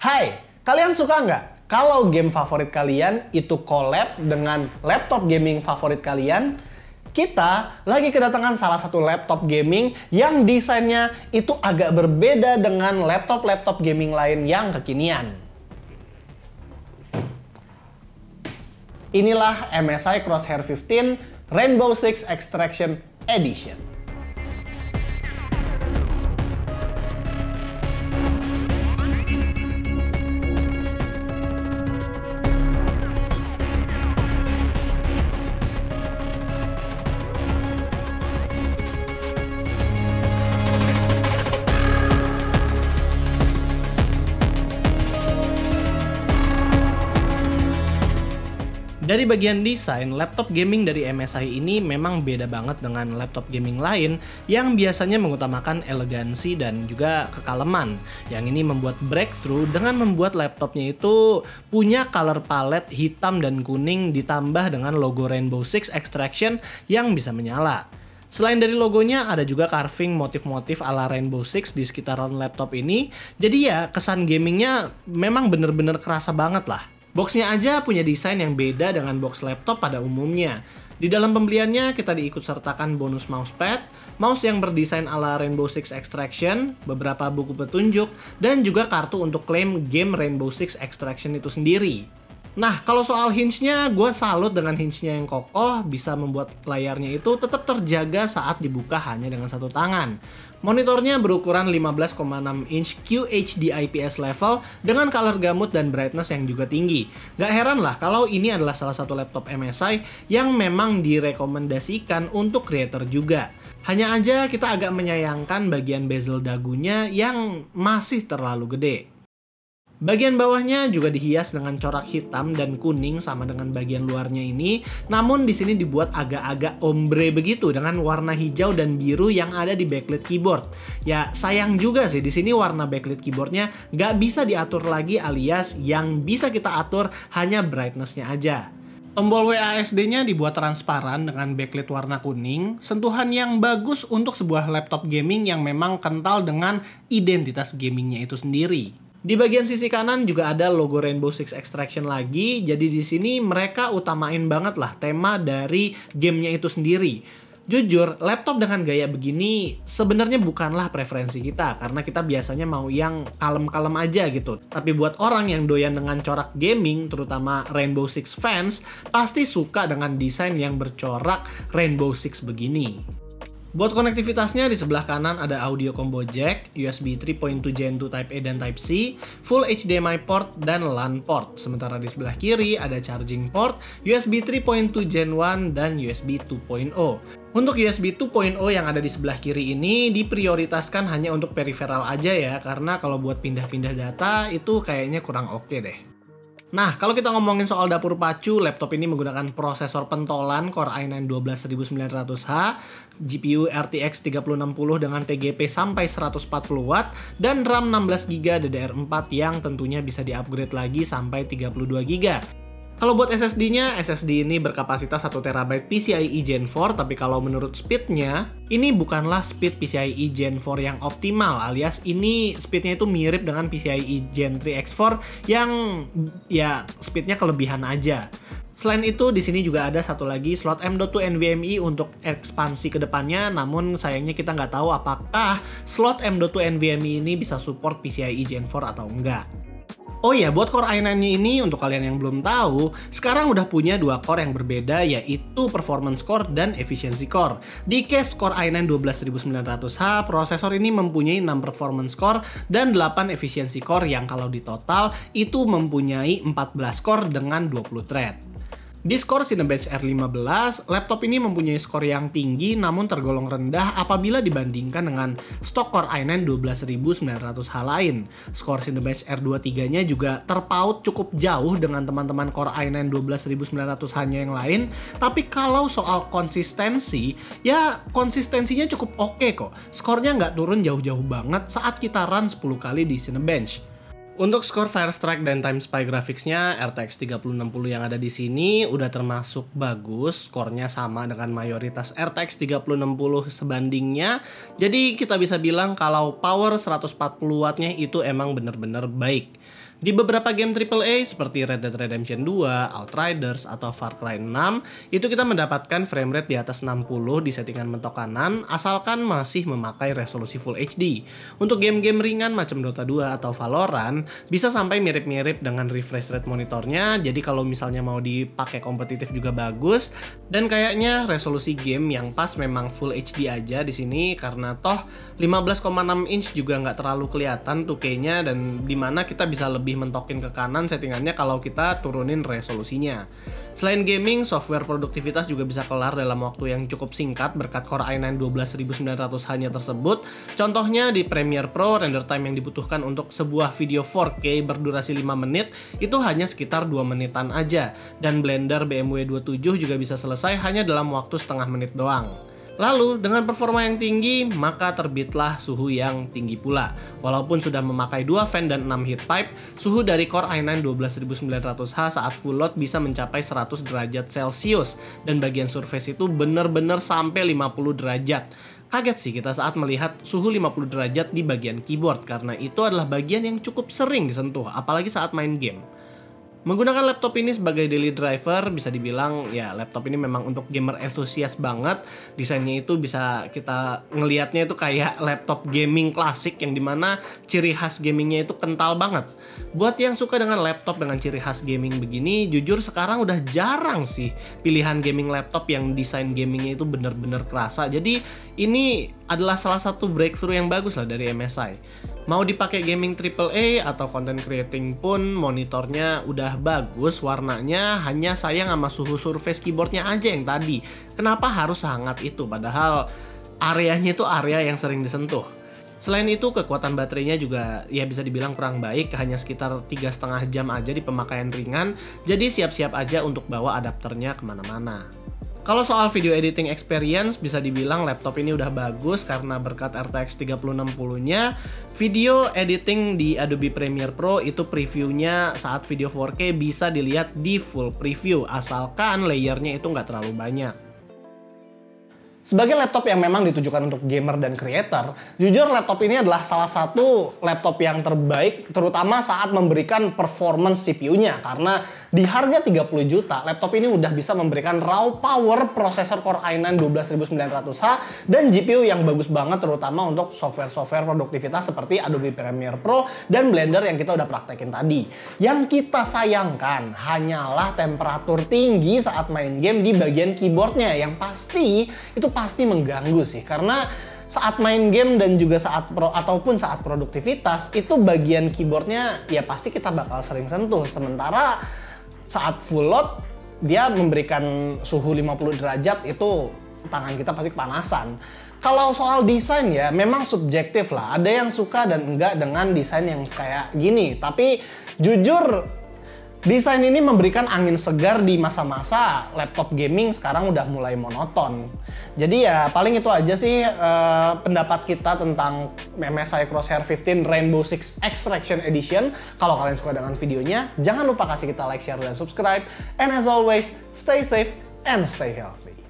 Hai, kalian suka nggak kalau game favorit kalian itu collab dengan laptop gaming favorit kalian? Kita lagi kedatangan salah satu laptop gaming yang desainnya itu agak berbeda dengan laptop-laptop gaming lain yang kekinian. Inilah MSI Crosshair 15 Rainbow Six Extraction Edition. Dari bagian desain, laptop gaming dari MSI ini memang beda banget dengan laptop gaming lain yang biasanya mengutamakan elegansi dan juga kekaleman. Yang ini membuat breakthrough dengan membuat laptopnya itu punya color palette hitam dan kuning ditambah dengan logo Rainbow Six Extraction yang bisa menyala. Selain dari logonya, ada juga carving motif-motif ala Rainbow Six di sekitaran laptop ini. Jadi ya, kesan gamingnya memang bener-bener kerasa banget lah. Boxnya aja punya desain yang beda dengan box laptop pada umumnya. Di dalam pembeliannya kita diikut sertakan bonus mousepad, mouse yang berdesain ala Rainbow Six Extraction, beberapa buku petunjuk, dan juga kartu untuk klaim game Rainbow Six Extraction itu sendiri. Nah, kalau soal hinge-nya, gue salut dengan hinge-nya yang kokoh, bisa membuat layarnya itu tetap terjaga saat dibuka hanya dengan satu tangan. Monitornya berukuran 15,6 inch QHD IPS level dengan color gamut dan brightness yang juga tinggi. Gak heran lah kalau ini adalah salah satu laptop MSI yang memang direkomendasikan untuk creator juga. Hanya aja kita agak menyayangkan bagian bezel dagunya yang masih terlalu gede. Bagian bawahnya juga dihias dengan corak hitam dan kuning sama dengan bagian luarnya ini, namun di sini dibuat agak-agak ombre begitu dengan warna hijau dan biru yang ada di backlit keyboard. Ya sayang juga sih di sini warna backlit keyboardnya nggak bisa diatur lagi, alias yang bisa kita atur hanya brightness-nya aja. Tombol WASD-nya dibuat transparan dengan backlit warna kuning, sentuhan yang bagus untuk sebuah laptop gaming yang memang kental dengan identitas gamingnya itu sendiri. Di bagian sisi kanan juga ada logo Rainbow Six Extraction lagi, jadi di sini mereka utamain banget lah tema dari gamenya itu sendiri. Jujur, laptop dengan gaya begini sebenarnya bukanlah preferensi kita, karena kita biasanya mau yang kalem-kalem aja gitu. Tapi buat orang yang doyan dengan corak gaming, terutama Rainbow Six fans, pasti suka dengan desain yang bercorak Rainbow Six begini. Buat konektivitasnya di sebelah kanan ada audio combo jack, USB 3.2 Gen 2 Type A dan Type C, full HDMI port, dan LAN port. Sementara di sebelah kiri ada charging port, USB 3.2 Gen 1, dan USB 2.0. Untuk USB 2.0 yang ada di sebelah kiri ini diprioritaskan hanya untuk peripheral aja ya, karena kalau buat pindah-pindah data itu kayaknya kurang oke deh. Nah, kalau kita ngomongin soal dapur pacu, laptop ini menggunakan prosesor pentolan Core i9 12900H, GPU RTX 3060 dengan TGP sampai 140 Watt, dan RAM 16GB DDR4 yang tentunya bisa di-upgrade lagi sampai 32GB. Kalau buat SSD-nya, SSD ini berkapasitas 1TB PCIe Gen 4, tapi kalau menurut speed-nya, ini bukanlah speed PCIe Gen 4 yang optimal, alias ini speed-nya itu mirip dengan PCIe Gen 3 X4 yang ya speed-nya kelebihan aja. Selain itu, di sini juga ada satu lagi slot M.2 NVMe untuk ekspansi ke depannya, namun sayangnya kita nggak tahu apakah slot M.2 NVMe ini bisa support PCIe Gen 4 atau enggak. Oh iya, buat Core i9-nya ini, untuk kalian yang belum tahu, sekarang udah punya dua core yang berbeda, yaitu Performance Core dan Efficiency Core. Di case Core i9 12900H, prosesor ini mempunyai 6 Performance Core dan 8 Efficiency Core yang kalau ditotal itu mempunyai 14 core dengan 20 thread. Di skor Cinebench R15, laptop ini mempunyai skor yang tinggi namun tergolong rendah apabila dibandingkan dengan stok Core i9 12900H lain. Skor Cinebench R23-nya juga terpaut cukup jauh dengan teman-teman Core i9 12900H-nya yang lain, tapi kalau soal konsistensi, ya konsistensinya cukup oke kok. Skornya nggak turun jauh-jauh banget saat kita run 10 kali di Cinebench. Untuk skor Firestrike dan Time Spy graphics-nya, RTX 3060 yang ada di sini udah termasuk bagus, skornya sama dengan mayoritas RTX 3060 sebandingnya. Jadi kita bisa bilang kalau power 140 wattnya itu emang bener-bener baik. Di beberapa game AAA seperti Red Dead Redemption 2, Outriders, atau Far Cry 6, itu kita mendapatkan frame rate di atas 60 di settingan mentok kanan, asalkan masih memakai resolusi Full HD. Untuk game-game ringan macam Dota 2 atau Valorant, bisa sampai mirip-mirip dengan refresh rate monitornya, jadi kalau misalnya mau dipakai kompetitif juga bagus. Dan kayaknya resolusi game yang pas memang Full HD aja di sini, karena toh 15,6 inch juga nggak terlalu kelihatan 2K-nya, dan dimana kita bisa lebih mentokin ke kanan settingannya kalau kita turunin resolusinya. Selain gaming, software produktivitas juga bisa kelar dalam waktu yang cukup singkat berkat Core i9 12900H-nya tersebut. Contohnya di Premiere Pro, render time yang dibutuhkan untuk sebuah video 4K berdurasi 5 menit itu hanya sekitar 2 menitan aja, dan Blender BMW 27 juga bisa selesai hanya dalam waktu setengah menit doang. Lalu, dengan performa yang tinggi, maka terbitlah suhu yang tinggi pula. Walaupun sudah memakai 2 fan dan 6 heat pipe, suhu dari Core i9 12900H saat full load bisa mencapai 100 derajat Celcius, dan bagian surface itu bener-bener sampai 50 derajat. Kaget sih kita saat melihat suhu 50 derajat di bagian keyboard, karena itu adalah bagian yang cukup sering disentuh, apalagi saat main game. Menggunakan laptop ini sebagai daily driver, bisa dibilang ya laptop ini memang untuk gamer entusias banget. Desainnya itu bisa kita ngelihatnya itu kayak laptop gaming klasik yang dimana ciri khas gamingnya itu kental banget. Buat yang suka dengan laptop dengan ciri khas gaming begini, jujur sekarang udah jarang sih pilihan gaming laptop yang desain gamingnya itu bener-bener kerasa. Jadi ini adalah salah satu breakthrough yang bagus lah dari MSI. Mau dipakai gaming AAA atau content creating pun monitornya udah bagus warnanya, hanya sayang sama suhu surface keyboardnya aja yang tadi. Kenapa harus sehangat itu? Padahal areanya itu area yang sering disentuh. Selain itu, kekuatan baterainya juga ya bisa dibilang kurang baik, hanya sekitar 3,5 jam aja di pemakaian ringan, jadi siap-siap aja untuk bawa adapternya kemana-mana. Kalau soal video editing experience, bisa dibilang laptop ini udah bagus karena berkat RTX 3060-nya, video editing di Adobe Premiere Pro itu previewnya saat video 4K bisa dilihat di full preview, asalkan layernya itu nggak terlalu banyak. Sebagai laptop yang memang ditujukan untuk gamer dan creator, jujur laptop ini adalah salah satu laptop yang terbaik, terutama saat memberikan performance CPU-nya. Karena di harga 30 juta, laptop ini udah bisa memberikan raw power prosesor Core i9 12900H dan GPU yang bagus banget, terutama untuk software-software produktivitas seperti Adobe Premiere Pro dan Blender yang kita udah praktekin tadi. Yang kita sayangkan hanyalah temperatur tinggi saat main game di bagian keyboardnya, yang pasti itu pasti mengganggu sih, karena saat main game dan juga saat ataupun saat produktivitas itu bagian keyboardnya ya pasti kita bakal sering sentuh. Sementara saat full load dia memberikan suhu 50 derajat, itu tangan kita pasti kepanasan. Kalau soal desain ya memang subjektif lah, ada yang suka dan enggak dengan desain yang kayak gini, tapi jujur desain ini memberikan angin segar di masa-masa laptop gaming sekarang udah mulai monoton. Jadi ya paling itu aja sih pendapat kita tentang MSI Crosshair 15 Rainbow Six Extraction Edition. Kalau kalian suka dengan videonya, jangan lupa kasih kita like, share, dan subscribe. And as always, stay safe and stay healthy.